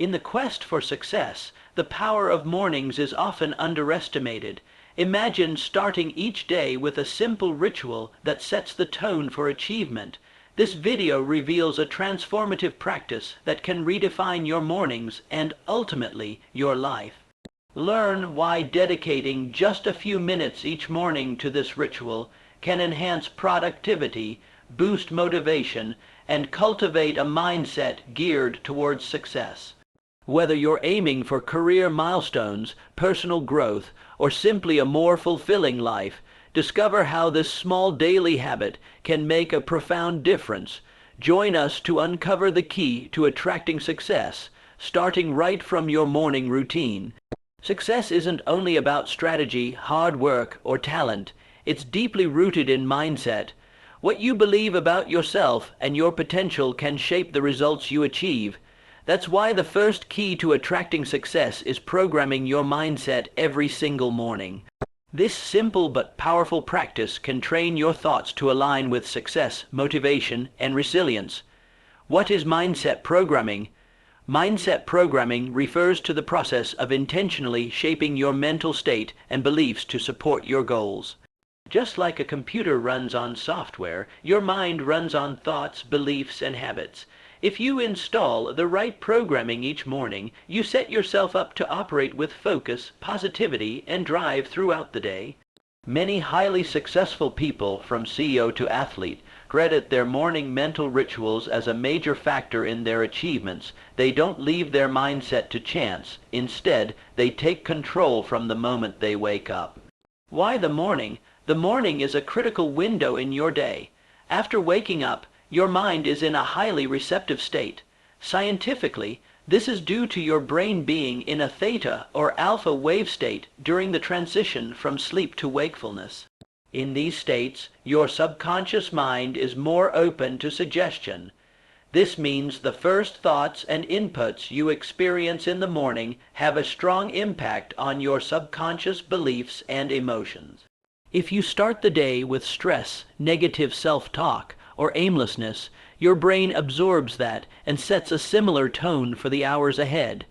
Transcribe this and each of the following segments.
In the quest for success, the power of mornings is often underestimated. Imagine starting each day with a simple ritual that sets the tone for achievement. This video reveals a transformative practice that can redefine your mornings and ultimately your life. Learn why dedicating just a few minutes each morning to this ritual can enhance productivity, boost motivation, and cultivate a mindset geared towards success. Whether you're aiming for career milestones, personal growth, or simply a more fulfilling life, discover how this small daily habit can make a profound difference. Join us to uncover the key to attracting success, starting right from your morning routine. Success isn't only about strategy, hard work, or talent. It's deeply rooted in mindset. What you believe about yourself and your potential can shape the results you achieve. That's why the first key to attracting success is programming your mindset every single morning. This simple but powerful practice can train your thoughts to align with success, motivation, and resilience. What is mindset programming? Mindset programming refers to the process of intentionally shaping your mental state and beliefs to support your goals. Just like a computer runs on software, your mind runs on thoughts, beliefs, and habits. If you install the right programming each morning, you set yourself up to operate with focus, positivity, and drive throughout the day. Many highly successful people, from CEO to athlete, credit their morning mental rituals as a major factor in their achievements. They don't leave their mindset to chance. Instead, they take control from the moment they wake up. Why the morning? The morning is a critical window in your day. After waking up, your mind is in a highly receptive state. Scientifically, this is due to your brain being in a theta or alpha wave state during the transition from sleep to wakefulness. In these states, your subconscious mind is more open to suggestion. This means the first thoughts and inputs you experience in the morning have a strong impact on your subconscious beliefs and emotions. If you start the day with stress, negative self-talk, or aimlessness, your brain absorbs that and sets a similar tone for the hours ahead.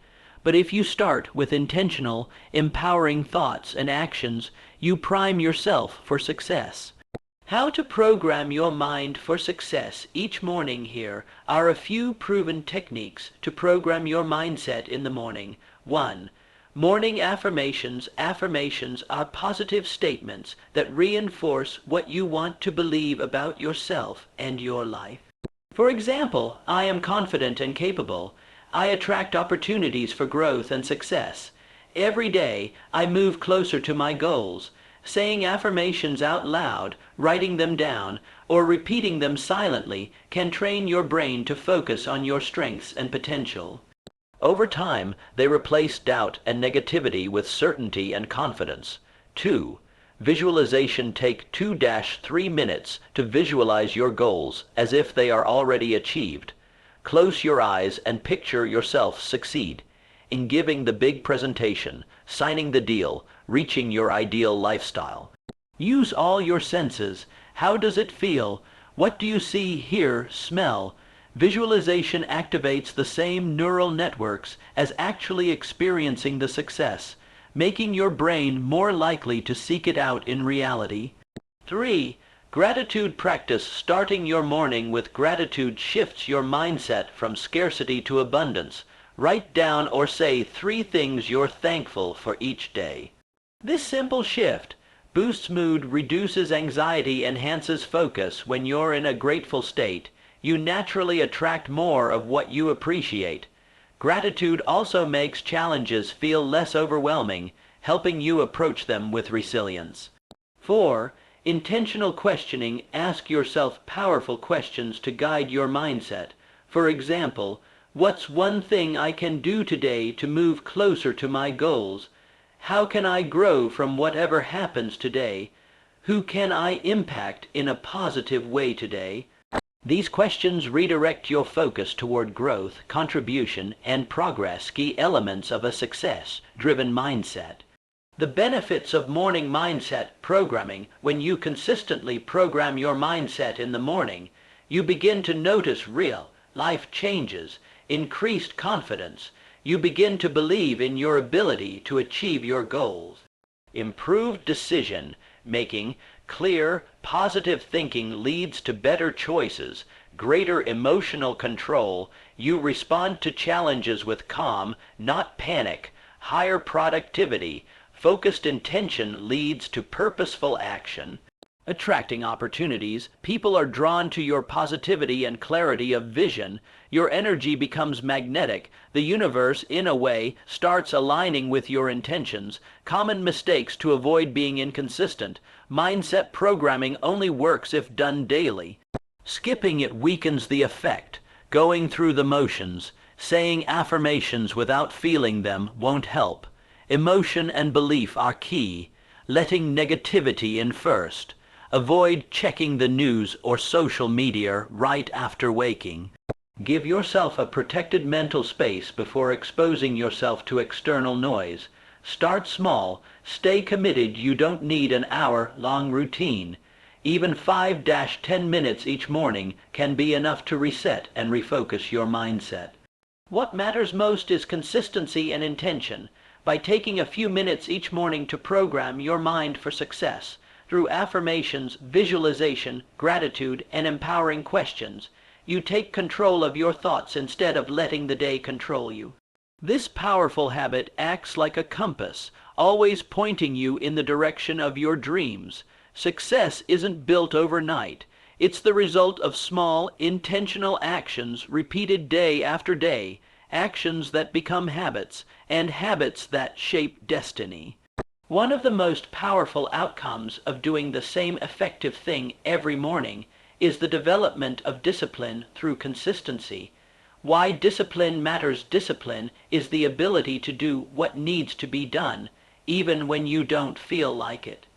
But if you start with intentional, empowering thoughts and actions, you prime yourself for success. How to program your mind for success each morning. Here are a few proven techniques to program your mindset in the morning. 1. Morning affirmations. Affirmations are positive statements that reinforce what you want to believe about yourself and your life. For example, I am confident and capable. I attract opportunities for growth and success. Every day, I move closer to my goals. Saying affirmations out loud, writing them down, or repeating them silently can train your brain to focus on your strengths and potential. Over time, they replace doubt and negativity with certainty and confidence. 2. Visualization. Take 2-3 minutes to visualize your goals as if they are already achieved. Close your eyes and picture yourself succeed in giving the big presentation, signing the deal, reaching your ideal lifestyle. Use all your senses. How does it feel? What do you see, hear, smell? Visualization activates the same neural networks as actually experiencing the success, making your brain more likely to seek it out in reality. 3. Gratitude practice. Starting your morning with gratitude shifts your mindset from scarcity to abundance. Write down or say 3 things you're thankful for each day. This simple shift boosts mood, reduces anxiety, enhances focus. When you're in a grateful state, you naturally attract more of what you appreciate. Gratitude also makes challenges feel less overwhelming, helping you approach them with resilience. 4. Intentional questioning. Ask yourself powerful questions to guide your mindset. For example, what's one thing I can do today to move closer to my goals? How can I grow from whatever happens today? Who can I impact in a positive way today? These questions redirect your focus toward growth, contribution, and progress, key elements of a success-driven mindset. The benefits of morning mindset programming. When you consistently program your mindset in the morning, you begin to notice real life changes, increased confidence. You begin to believe in your ability to achieve your goals. Improved decision making, clear, positive thinking leads to better choices, greater emotional control. You respond to challenges with calm, not panic. Higher productivity, focused intention leads to purposeful action. Attracting opportunities, people are drawn to your positivity and clarity of vision. Your energy becomes magnetic. The universe, in a way, starts aligning with your intentions. Common mistakes to avoid being inconsistent. Mindset programming only works if done daily. Skipping it weakens the effect. Going through the motions, saying affirmations without feeling them won't help. Emotion and belief are key. Letting negativity in first. Avoid checking the news or social media right after waking. Give yourself a protected mental space before exposing yourself to external noise. Start small. Stay committed. You don't need an hour-long routine. Even 5-10 minutes each morning can be enough to reset and refocus your mindset. What matters most is consistency and intention. By taking a few minutes each morning to program your mind for success, through affirmations, visualization, gratitude, and empowering questions, you take control of your thoughts instead of letting the day control you. This powerful habit acts like a compass, always pointing you in the direction of your dreams. Success isn't built overnight. It's the result of small, intentional actions repeated day after day, actions that become habits, and habits that shape destiny. One of the most powerful outcomes of doing the same effective thing every morning is the development of discipline through consistency. Why discipline matters. Discipline is the ability to do what needs to be done, even when you don't feel like it.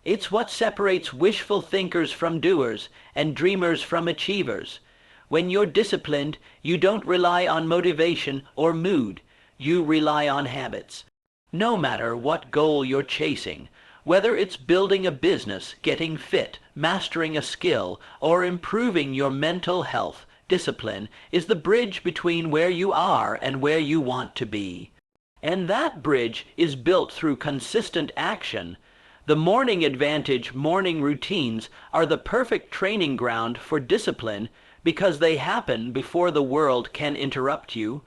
It's what separates wishful thinkers from doers and dreamers from achievers. When you're disciplined, you don't rely on motivation or mood. You rely on habits. No matter what goal you're chasing, whether it's building a business, getting fit, mastering a skill, or improving your mental health, discipline is the bridge between where you are and where you want to be. And that bridge is built through consistent action. The morning advantage morning routines are the perfect training ground for discipline because they happen before the world can interrupt you.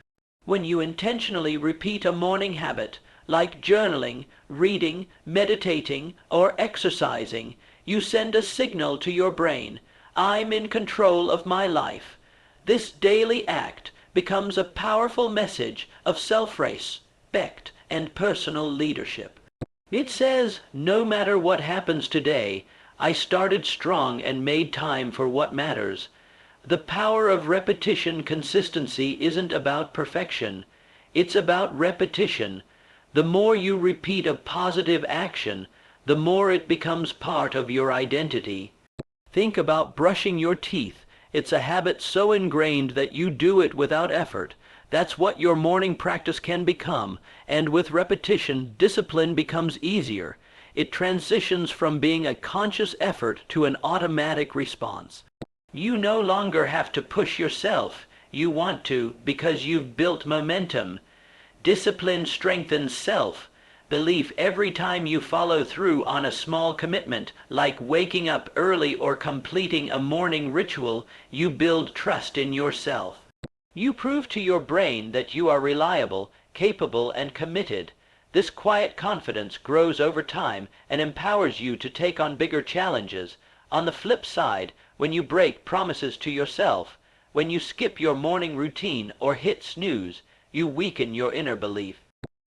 When you intentionally repeat a morning habit, like journaling, reading, meditating, or exercising, you send a signal to your brain, I'm in control of my life. This daily act becomes a powerful message of self-respect and personal leadership. It says, no matter what happens today, I started strong and made time for what matters. The power of repetition. Consistency isn't about perfection. It's about repetition. The more you repeat a positive action, the more it becomes part of your identity. Think about brushing your teeth. It's a habit so ingrained that you do it without effort. That's what your morning practice can become, and with repetition, discipline becomes easier. It transitions from being a conscious effort to an automatic response. You no longer have to push yourself. You want to because you've built momentum. Discipline strengthens self-belief every time you follow through on a small commitment, like waking up early or completing a morning ritual. You build trust in yourself. You prove to your brain that you are reliable, capable, and committed. This quiet confidence grows over time and empowers you to take on bigger challenges. On the flip side, when you break promises to yourself, when you skip your morning routine or hit snooze, you weaken your inner belief.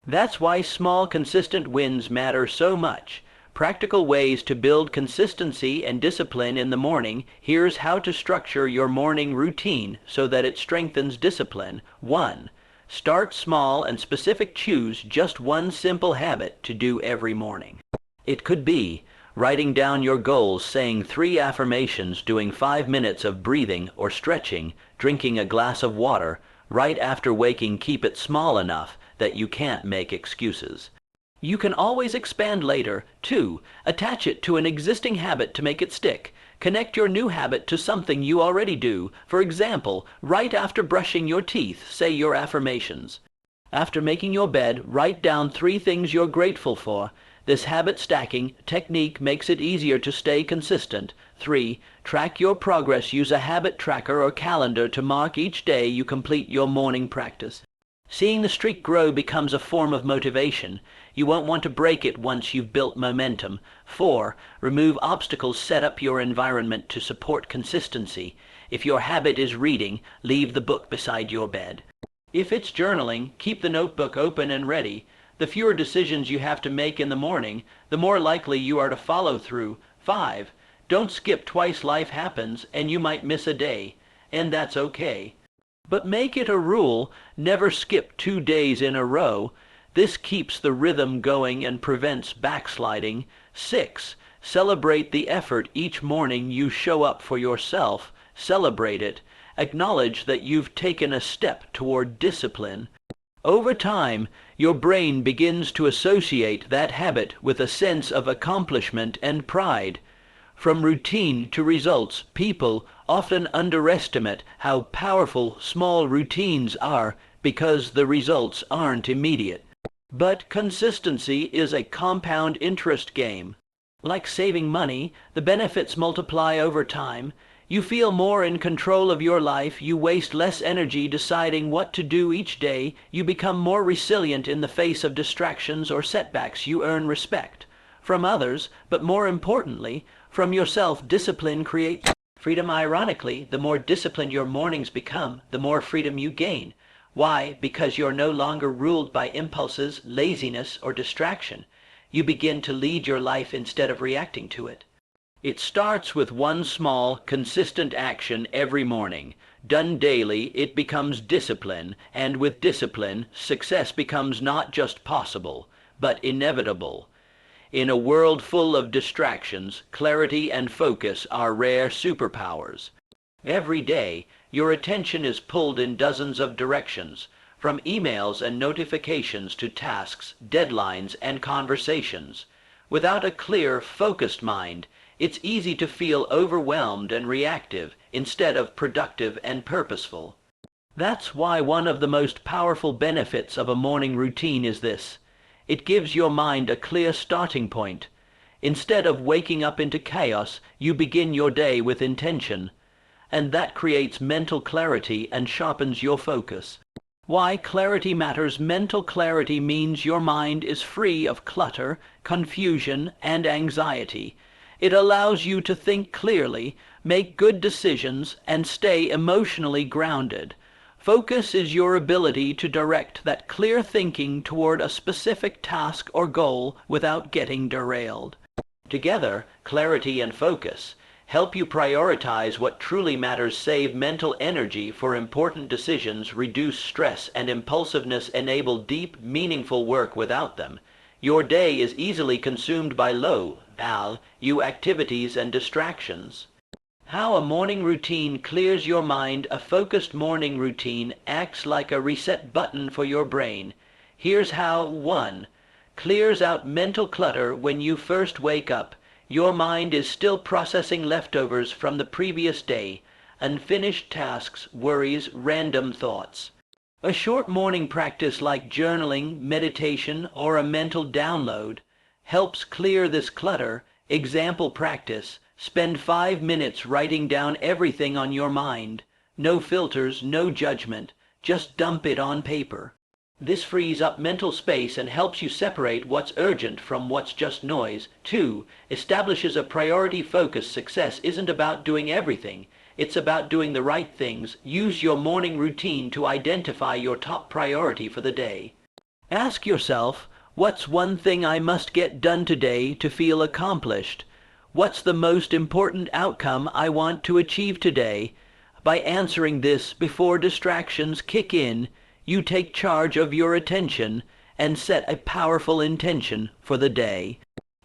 That's why small, consistent wins matter so much. Practical ways to build consistency and discipline in the morning. Here's how to structure your morning routine so that it strengthens discipline. 1. Start small and specific. Choose just one simple habit to do every morning. It could be writing down your goals, saying 3 affirmations, doing 5 minutes of breathing or stretching, drinking a glass of water. Right after waking, keep it small enough that you can't make excuses. You can always expand later. 2. Attach it to an existing habit to make it stick. Connect your new habit to something you already do. For example, right after brushing your teeth, say your affirmations. After making your bed, write down 3 things you're grateful for. This habit stacking technique makes it easier to stay consistent. 3. Track your progress. Use a habit tracker or calendar to mark each day you complete your morning practice. Seeing the streak grow becomes a form of motivation. You won't want to break it once you've built momentum. 4. Remove obstacles. Set up your environment to support consistency. If your habit is reading, leave the book beside your bed. If it's journaling, keep the notebook open and ready. The fewer decisions you have to make in the morning, the more likely you are to follow through. 5. Don't skip twice. Life happens, and you might miss a day, and that's okay. But make it a rule, never skip 2 days in a row. This keeps the rhythm going and prevents backsliding. 6. Celebrate the effort each morning you show up for yourself. Celebrate it. Acknowledge that you've taken a step toward discipline. Over time, your brain begins to associate that habit with a sense of accomplishment and pride. From routine to results, people often underestimate how powerful small routines are because the results aren't immediate. But consistency is a compound interest game. Like saving money, the benefits multiply over time. You feel more in control of your life, you waste less energy deciding what to do each day, you become more resilient in the face of distractions or setbacks, you earn respect from others, but more importantly, from yourself. Discipline creates freedom. Ironically, the more disciplined your mornings become, the more freedom you gain. Why? Because you're no longer ruled by impulses, laziness, or distraction. You begin to lead your life instead of reacting to it. It starts with one small, consistent action every morning. Done daily, it becomes discipline, and with discipline, success becomes not just possible, but inevitable. In a world full of distractions, clarity and focus are rare superpowers. Every day, your attention is pulled in dozens of directions, from emails and notifications to tasks, deadlines, and conversations. Without a clear, focused mind, it's easy to feel overwhelmed and reactive instead of productive and purposeful. That's why one of the most powerful benefits of a morning routine is this. It gives your mind a clear starting point. Instead of waking up into chaos, you begin your day with intention, and that creates mental clarity and sharpens your focus. Why clarity matters. Mental clarity means your mind is free of clutter, confusion, and anxiety. It allows you to think clearly, make good decisions, and stay emotionally grounded. Focus is your ability to direct that clear thinking toward a specific task or goal without getting derailed. Together, clarity and focus help you prioritize what truly matters, save mental energy for important decisions, reduce stress and impulsiveness, enable deep, meaningful work. Without them, your day is easily consumed by low-value activities and distractions. How a morning routine clears your mind. A focused morning routine acts like a reset button for your brain. Here's how. 1. Clears out mental clutter. When you first wake up, your mind is still processing leftovers from the previous day, unfinished tasks, worries, random thoughts. A short morning practice like journaling, meditation, or a mental download helps clear this clutter. Example practice. Spend 5 minutes writing down everything on your mind. No filters, no judgment. Just dump it on paper. This frees up mental space and helps you separate what's urgent from what's just noise. 2. Establishes a priority focus. Success isn't about doing everything. It's about doing the right things. Use your morning routine to identify your top priority for the day. Ask yourself, what's one thing I must get done today to feel accomplished? What's the most important outcome I want to achieve today? By answering this before distractions kick in, you take charge of your attention and set a powerful intention for the day.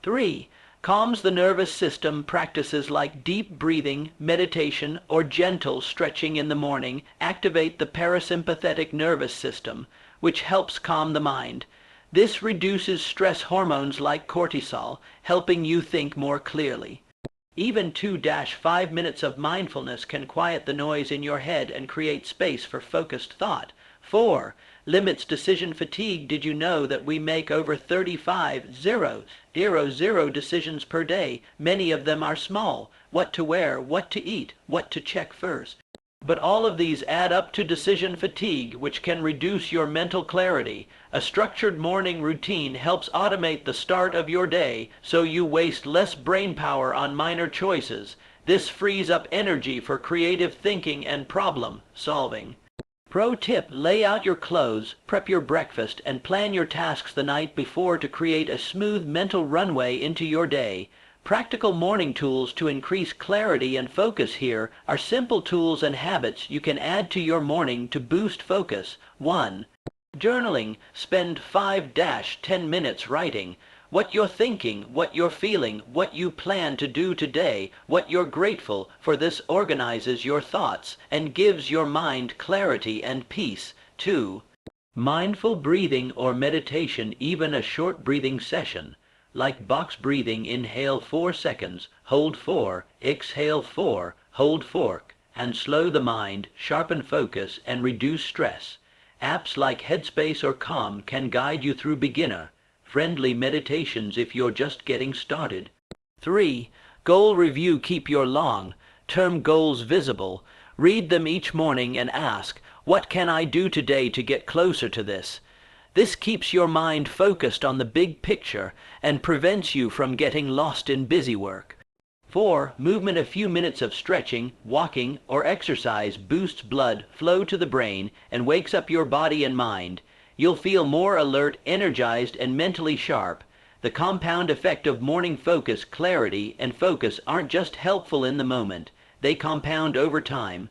3. Calms the nervous system. Practices like deep breathing, meditation, or gentle stretching in the morning activate the parasympathetic nervous system, which helps calm the mind. This reduces stress hormones like cortisol, helping you think more clearly. Even 2-5 minutes of mindfulness can quiet the noise in your head and create space for focused thought. 4. limits decision fatigue. Did you know that we make over 35 decisions per day? Many of them are small. What to wear, what to eat, what to check first. But all of these add up to decision fatigue, which can reduce your mental clarity. A structured morning routine helps automate the start of your day so you waste less brain power on minor choices. This frees up energy for creative thinking and problem solving. Pro tip: lay out your clothes, prep your breakfast, and plan your tasks the night before to create a smooth mental runway into your day. Practical morning tools to increase clarity and focus here are simple tools and habits you can add to your morning to boost focus. 1. Journaling. Spend 5-10 minutes writing what you're thinking, what you're feeling, what you plan to do today, what you're grateful for. This organizes your thoughts and gives your mind clarity and peace. 2. Mindful breathing or meditation. Even a short breathing session, like box breathing: inhale 4 seconds, hold 4, exhale 4, hold 4, and slow the mind, sharpen focus, and reduce stress. Apps like Headspace or Calm can guide you through beginner-friendly meditations if you're just getting started. 3. Goal review. Keep your long-term goals visible. Read them each morning and ask, what can I do today to get closer to this? This keeps your mind focused on the big picture and prevents you from getting lost in busy work. 4. Movement. A few minutes of stretching, walking, or exercise boosts blood flow to the brain and wakes up your body and mind. You'll feel more alert, energized, and mentally sharp. The compound effect of morning focus: clarity and focus aren't just helpful in the moment, they compound over time.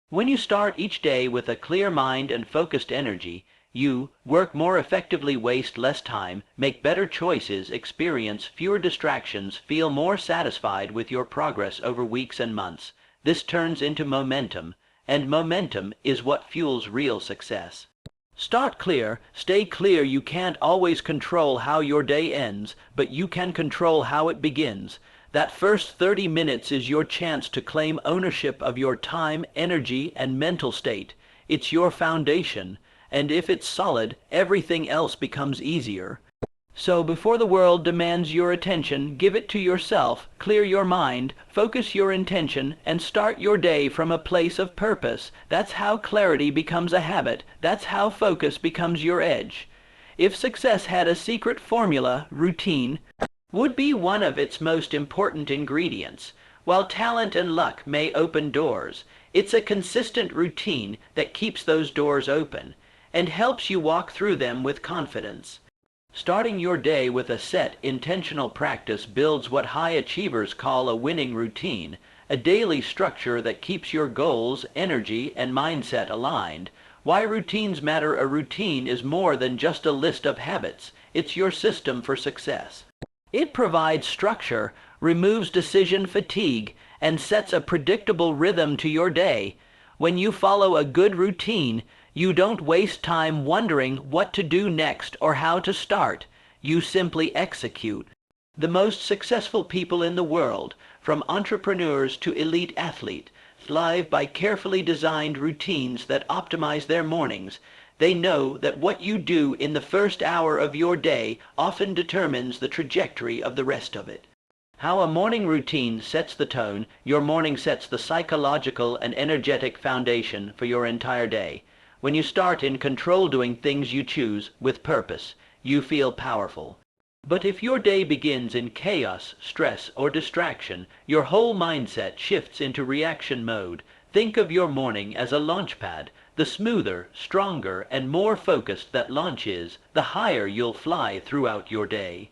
When you start each day with a clear mind and focused energy, you work more effectively, waste less time, make better choices, experience fewer distractions, feel more satisfied with your progress over weeks and months. This turns into momentum, and momentum is what fuels real success. Start clear, stay clear. You can't always control how your day ends, but you can control how it begins. That first 30 minutes is your chance to claim ownership of your time, energy, and mental state. It's your foundation, and if it's solid, everything else becomes easier. So before the world demands your attention, give it to yourself. Clear your mind, focus your intention, and start your day from a place of purpose. That's how clarity becomes a habit. That's how focus becomes your edge. If success had a secret formula, routine would be one of its most important ingredients. While talent and luck may open doors, it's a consistent routine that keeps those doors open and helps you walk through them with confidence. Starting your day with a set, intentional practice builds what high achievers call a winning routine, a daily structure that keeps your goals, energy, and mindset aligned. Why routines matter. A routine is more than just a list of habits. It's your system for success. It provides structure, removes decision fatigue, and sets a predictable rhythm to your day. When you follow a good routine, you don't waste time wondering what to do next or how to start. You simply execute. The most successful people in the world, from entrepreneurs to elite athletes, thrive by carefully designed routines that optimize their mornings. They know that what you do in the first hour of your day often determines the trajectory of the rest of it. How a morning routine sets the tone. Your morning sets the psychological and energetic foundation for your entire day. When you start in control, doing things you choose with purpose, you feel powerful. But if your day begins in chaos, stress, or distraction, your whole mindset shifts into reaction mode. Think of your morning as a launch pad. The smoother, stronger, and more focused that launch is, the higher you'll fly throughout your day.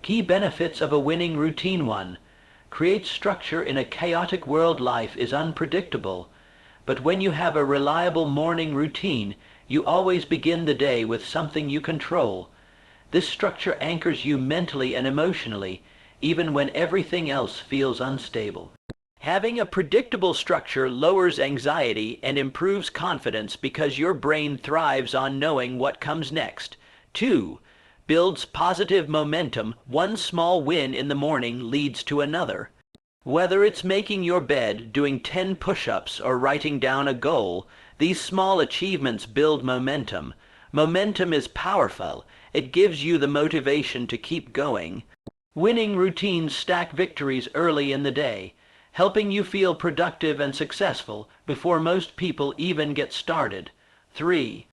Key benefits of a winning routine. 1. Creates structure in a chaotic world. Life is unpredictable. But when you have a reliable morning routine, you always begin the day with something you control. This structure anchors you mentally and emotionally, even when everything else feels unstable. Having a predictable structure lowers anxiety and improves confidence because your brain thrives on knowing what comes next. 2. Builds positive momentum. One small win in the morning leads to another. Whether it's making your bed, doing 10 push-ups, or writing down a goal, these small achievements build momentum. Momentum is powerful. It gives you the motivation to keep going. Winning routines stack victories early in the day, helping you feel productive and successful before most people even get started. 3.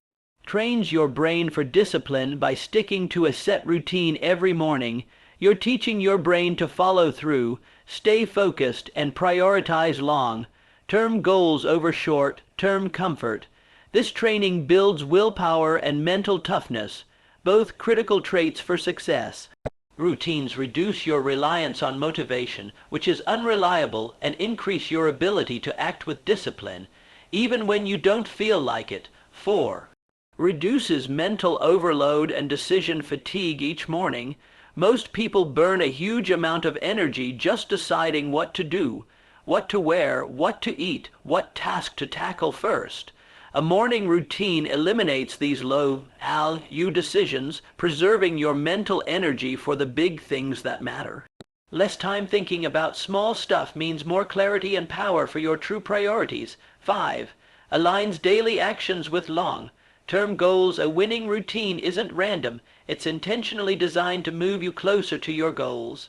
Trains your brain for discipline by sticking to a set routine every morning. You're teaching your brain to follow through, stay focused, and prioritize long-term goals over short-term comfort. This training builds willpower and mental toughness, both critical traits for success. Routines reduce your reliance on motivation, which is unreliable, and increase your ability to act with discipline, even when you don't feel like it. 4. Reduces mental overload and decision fatigue each morning. Most people burn a huge amount of energy just deciding what to do, what to wear, what to eat, what task to tackle first. A morning routine eliminates these low-value decisions, preserving your mental energy for the big things that matter. Less time thinking about small stuff means more clarity and power for your true priorities. 5. Aligns daily actions with long-term goals. A winning routine isn't random. It's intentionally designed to move you closer to your goals.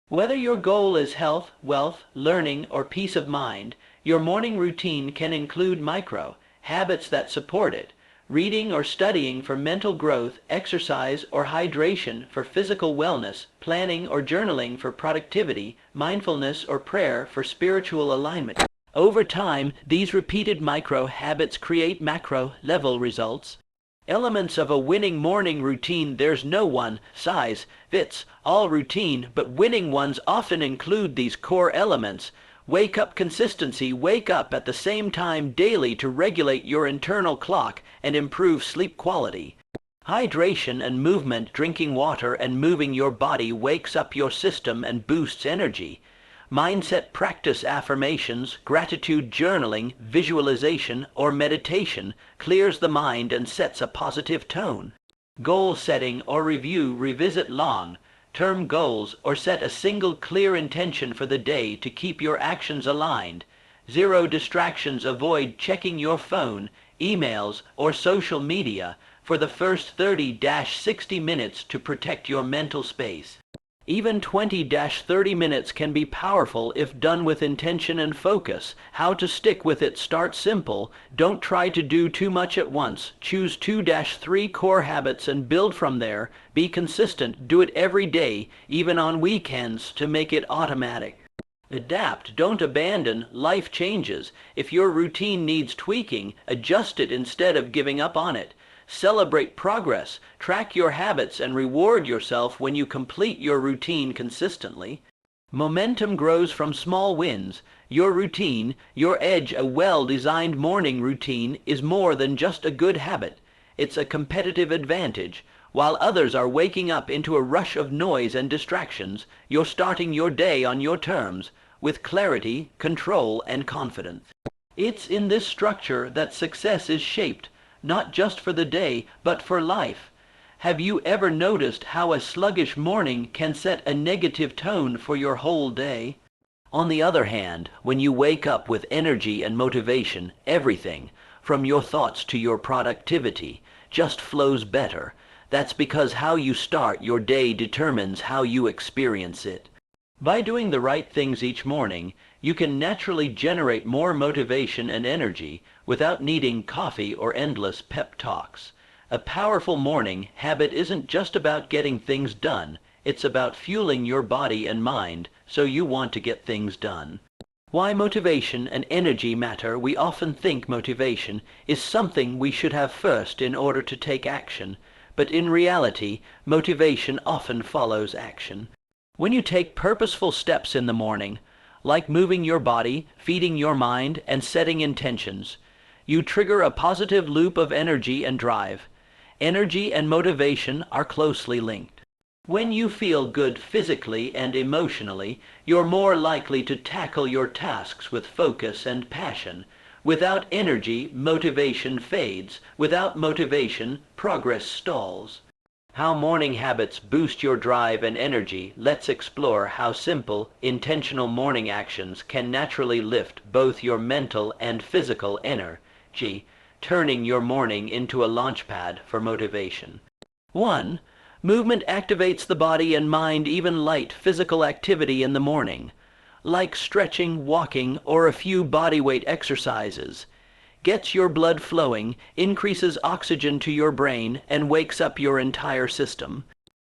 Whether your goal is health, wealth, learning, or peace of mind, your morning routine can include habits that support it: reading or studying for mental growth, exercise or hydration for physical wellness, planning or journaling for productivity, mindfulness or prayer for spiritual alignment. Over time, these repeated micro-habits create macro-level results. Elements of a winning morning routine. There's no one size fits all routine, but winning ones often include these core elements. Wake up consistency. Wake up at the same time daily to regulate your internal clock and improve sleep quality. Hydration and movement. Drinking water and moving your body wakes up your system and boosts energy. Mindset practice. Affirmations, gratitude journaling, visualization, or meditation clears the mind and sets a positive tone. Goal setting or review. Revisit long-term goals or set a single clear intention for the day to keep your actions aligned. Zero distractions. Avoid checking your phone, emails, or social media for the first 30-60 minutes to protect your mental space. Even 20-30 minutes can be powerful if done with intention and focus. How to stick with it. Start simple. Don't try to do too much at once. Choose 2-3 core habits and build from there. Be consistent. Do it every day, even on weekends, to make it automatic. Adapt. Don't abandon. Life changes. If your routine needs tweaking, adjust it instead of giving up on it. Celebrate progress. Track your habits and reward yourself when you complete your routine consistently. Momentum grows from small wins. Your routine, your edge. A well-designed morning routine is more than just a good habit. It's a competitive advantage. While others are waking up into a rush of noise and distractions, you're starting your day on your terms, with clarity, control, and confidence. It's in this structure that success is shaped, not just for the day, but for life. Have you ever noticed how a sluggish morning can set a negative tone for your whole day? On the other hand, when you wake up with energy and motivation, everything, from your thoughts to your productivity, just flows better. That's because how you start your day determines how you experience it. By doing the right things each morning, you can naturally generate more motivation and energy without needing coffee or endless pep talks. A powerful morning habit isn't just about getting things done. It's about fueling your body and mind so you want to get things done. Why motivation and energy matter. We often think motivation is something we should have first in order to take action, but in reality, motivation often follows action. When you take purposeful steps in the morning, like moving your body, feeding your mind, and setting intentions, you trigger a positive loop of energy and drive. Energy and motivation are closely linked. When you feel good physically and emotionally, you're more likely to tackle your tasks with focus and passion. Without energy, motivation fades. Without motivation, progress stalls. How morning habits boost your drive and energy. Let's explore how simple, intentional morning actions can naturally lift both your mental and physical energy. turning your morning into a launchpad for motivation. 1. Movement activates the body and mind. Even light physical activity in the morning, like stretching, walking, or a few bodyweight exercises, gets your blood flowing, increases oxygen to your brain, and wakes up your entire system.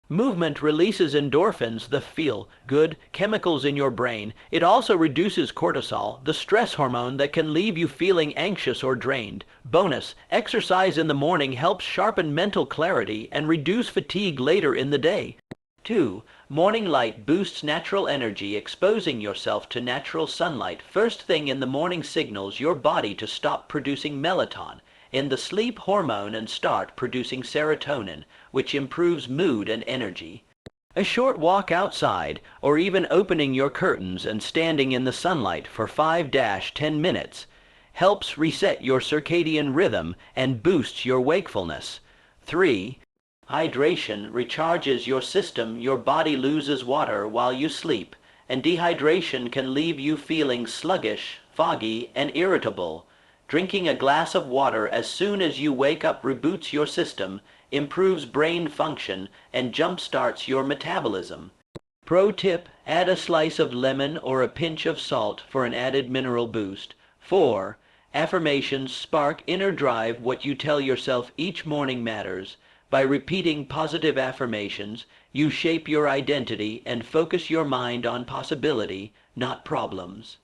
Movement releases endorphins, the feel-good chemicals in your brain. It also reduces cortisol, the stress hormone that can leave you feeling anxious or drained. Bonus, exercise in the morning helps sharpen mental clarity and reduce fatigue later in the day. 2. Morning light boosts natural energy. Exposing yourself to natural sunlight first thing in the morning signals your body to stop producing melatonin in the sleep hormone and start producing serotonin, which improves mood and energy. A short walk outside, or even opening your curtains and standing in the sunlight for 5-10 minutes, helps reset your circadian rhythm and boosts your wakefulness. 3. Hydration recharges your system. Your body loses water while you sleep, and dehydration can leave you feeling sluggish, foggy, and irritable. Drinking a glass of water as soon as you wake up reboots your system, improves brain function, and jump-starts your metabolism. Pro tip, add a slice of lemon or a pinch of salt for an added mineral boost. 4. Affirmations spark inner drive. What you tell yourself each morning matters. By repeating positive affirmations, you shape your identity and focus your mind on possibility, not problems.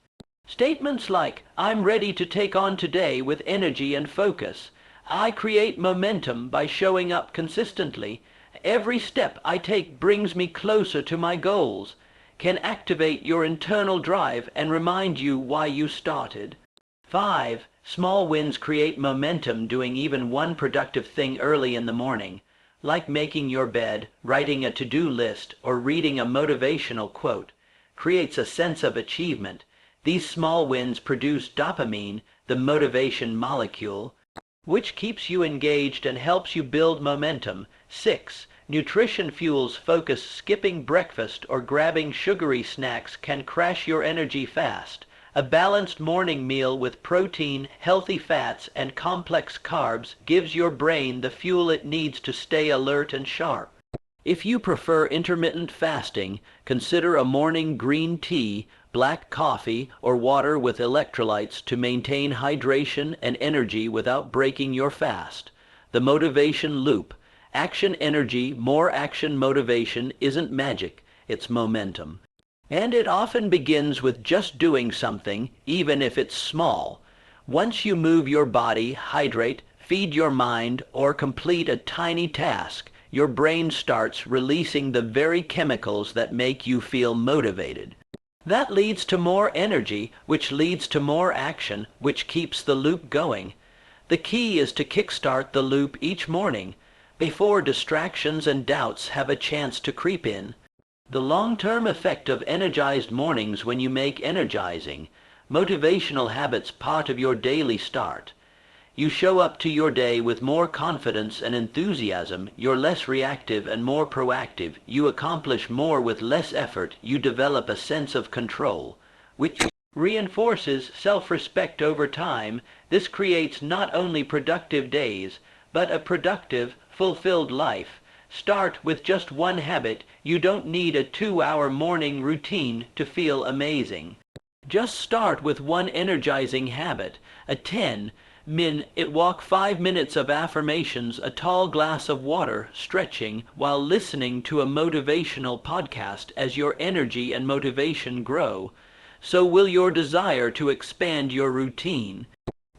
Statements like, I'm ready to take on today with energy and focus. I create momentum by showing up consistently. Every step I take brings me closer to my goals, can activate your internal drive and remind you why you started. 5. Small wins create momentum. Doing even one productive thing early in the morning, like making your bed, writing a to-do list, or reading a motivational quote, creates a sense of achievement. These small wins produce dopamine, the motivation molecule, which keeps you engaged and helps you build momentum. 6. Nutrition fuels focus. Skipping breakfast or grabbing sugary snacks can crash your energy fast. A balanced morning meal with protein, healthy fats, and complex carbs gives your brain the fuel it needs to stay alert and sharp. If you prefer intermittent fasting, consider a morning green tea, black coffee, or water with electrolytes to maintain hydration and energy without breaking your fast. The motivation loop. Action energy, more action. Motivation isn't magic, it's momentum. And it often begins with just doing something, even if it's small. Once you move your body, hydrate, feed your mind, or complete a tiny task, your brain starts releasing the very chemicals that make you feel motivated. That leads to more energy, which leads to more action, which keeps the loop going. The key is to kickstart the loop each morning, before distractions and doubts have a chance to creep in. The long-term effect of energized mornings. When you make energizing, motivational habits part of your daily start, you show up to your day with more confidence and enthusiasm. You're less reactive and more proactive. You accomplish more with less effort. You develop a sense of control, which reinforces self-respect over time. This creates not only productive days, but a productive, fulfilled life. Start with just one habit. You don't need a 2-hour morning routine to feel amazing. Just start with one energizing habit. A 10-minute walk, 5 minutes of affirmations, a tall glass of water, stretching, while listening to a motivational podcast. As your energy and motivation grow, so will your desire to expand your routine.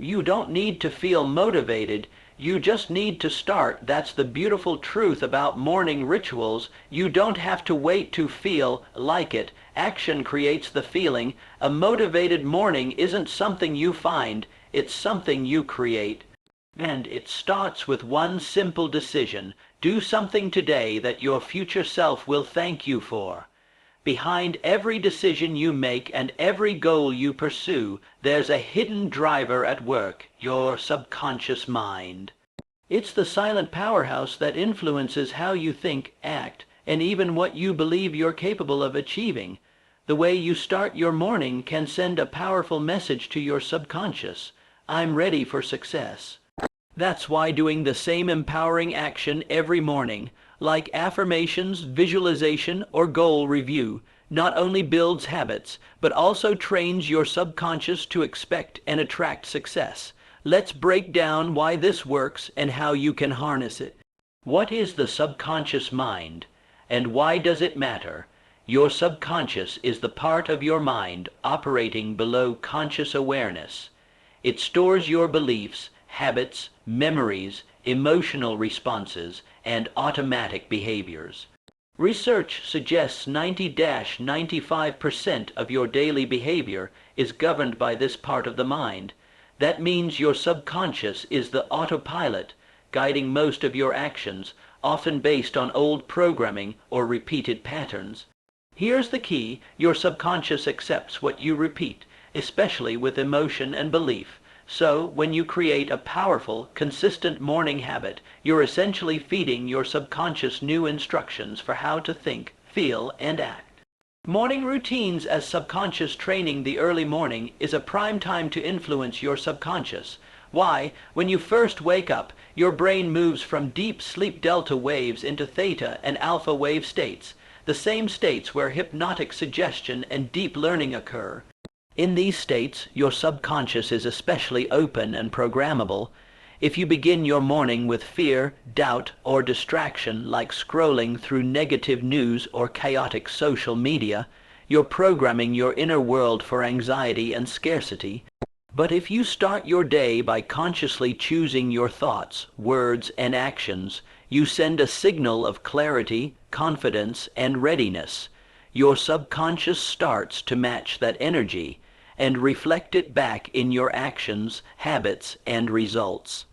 You don't need to feel motivated. You just need to start. That's the beautiful truth about morning rituals. You don't have to wait to feel like it. Action creates the feeling. A motivated morning isn't something you find, it's something you create. And it starts with one simple decision. Do something today that your future self will thank you for. Behind every decision you make and every goal you pursue, there's a hidden driver at work, your subconscious mind. It's the silent powerhouse that influences how you think, act, and even what you believe you're capable of achieving. The way you start your morning can send a powerful message to your subconscious. I'm ready for success. That's why doing the same empowering action every morning, like affirmations, visualization, or goal review, not only builds habits, but also trains your subconscious to expect and attract success. Let's break down why this works and how you can harness it. What is the subconscious mind, and why does it matter? Your subconscious is the part of your mind operating below conscious awareness. It stores your beliefs, habits, memories, emotional responses, and automatic behaviors. Research suggests 90-95% of your daily behavior is governed by this part of the mind. That means your subconscious is the autopilot guiding most of your actions, often based on old programming or repeated patterns. Here's the key: your subconscious accepts what you repeat, especially with emotion and belief. So, when you create a powerful, consistent morning habit, you're essentially feeding your subconscious new instructions for how to think, feel, and act. Morning routines as subconscious training. The early morning is a prime time to influence your subconscious. Why? When you first wake up, your brain moves from deep sleep delta waves into theta and alpha wave states, the same states where hypnotic suggestion and deep learning occur. In these states, your subconscious is especially open and programmable. If you begin your morning with fear, doubt, or distraction, like scrolling through negative news or chaotic social media, you're programming your inner world for anxiety and scarcity. But if you start your day by consciously choosing your thoughts, words, and actions, you send a signal of clarity, confidence, and readiness. Your subconscious starts to match that energy and reflect it back in your actions, habits, and results.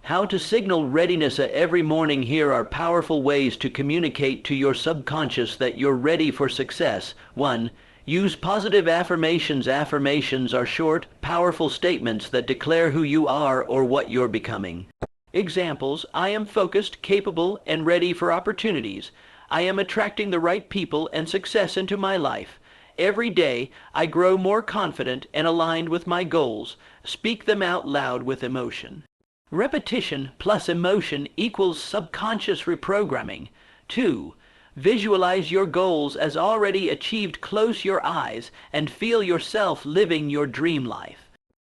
How to signal readiness every morning. Here are powerful ways to communicate to your subconscious that you're ready for success. 1. Use positive affirmations. Affirmations are short, powerful statements that declare who you are or what you're becoming. Examples: I am focused, capable, and ready for opportunities. I am attracting the right people and success into my life. Every day, I grow more confident and aligned with my goals. Speak them out loud with emotion. Repetition plus emotion equals subconscious reprogramming. 2. Visualize your goals as already achieved. Close your eyes and feel yourself living your dream life.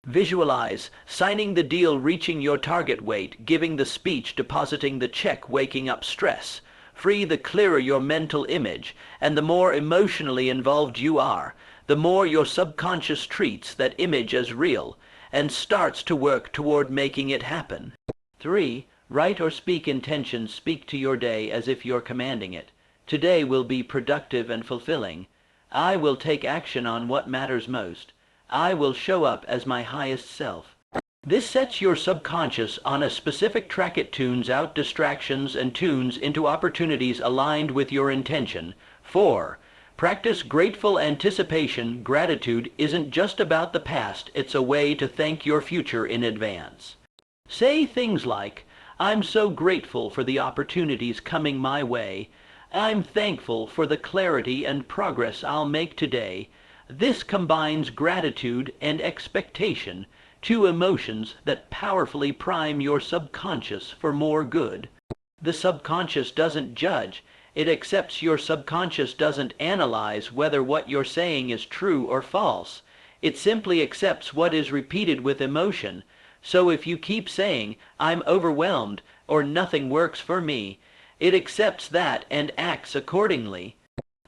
Visualize signing the deal, reaching your target weight, giving the speech, depositing the check, waking up stress. Free. The clearer your mental image, and the more emotionally involved you are, the more your subconscious treats that image as real and starts to work toward making it happen. 3. Write or speak intentions. Speak to your day as if you're commanding it. Today will be productive and fulfilling. I will take action on what matters most. I will show up as my highest self. This sets your subconscious on a specific track. It tunes out distractions and tunes into opportunities aligned with your intention. 4. Practice grateful anticipation. Gratitude isn't just about the past, it's a way to thank your future in advance. Say things like, I'm so grateful for the opportunities coming my way. I'm thankful for the clarity and progress I'll make today. This combines gratitude and expectation, two emotions that powerfully prime your subconscious for more good. The subconscious doesn't judge. It accepts. Your subconscious doesn't analyze whether what you're saying is true or false. It simply accepts what is repeated with emotion. So if you keep saying, I'm overwhelmed, or nothing works for me, it accepts that and acts accordingly.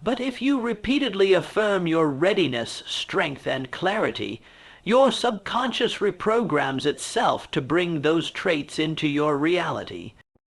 But if you repeatedly affirm your readiness, strength, and clarity, your subconscious reprograms itself to bring those traits into your reality.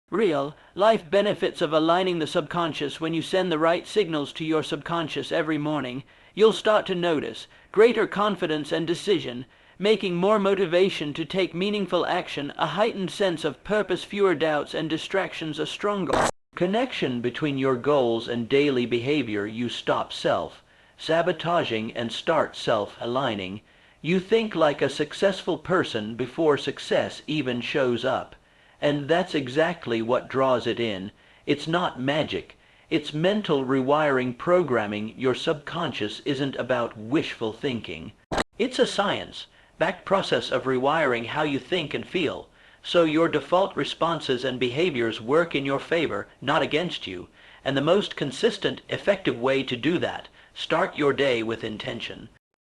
Real life benefits of aligning the subconscious. When you send the right signals to your subconscious every morning, you'll start to notice greater confidence and decision, making more motivation to take meaningful action, a heightened sense of purpose, fewer doubts and distractions, a stronger connection between your goals and daily behavior. You stop self-sabotaging and start self-aligning. You think like a successful person before success even shows up. And that's exactly what draws it in. It's not magic. It's mental rewiring programming. Your subconscious isn't about wishful thinking. It's a science-backed process of rewiring how you think and feel. So your default responses and behaviors work in your favor, not against you. And the most consistent, effective way to do that, start your day with intention.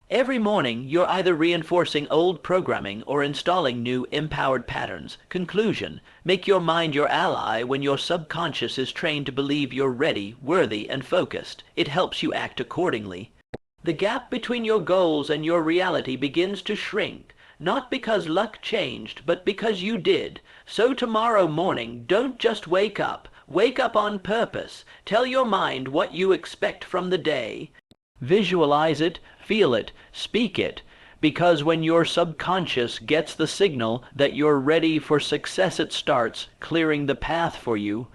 Every morning, you're either reinforcing old programming or installing new empowered patterns. Conclusion: make your mind your ally when your subconscious is trained to believe you're ready, worthy, and focused. It helps you act accordingly. The gap between your goals and your reality begins to shrink, not because luck changed, but because you did. So tomorrow morning, don't just wake up. Wake up on purpose. Tell your mind what you expect from the day. Visualize it, feel it, speak it, because when your subconscious gets the signal that you're ready for success, it starts clearing the path for you.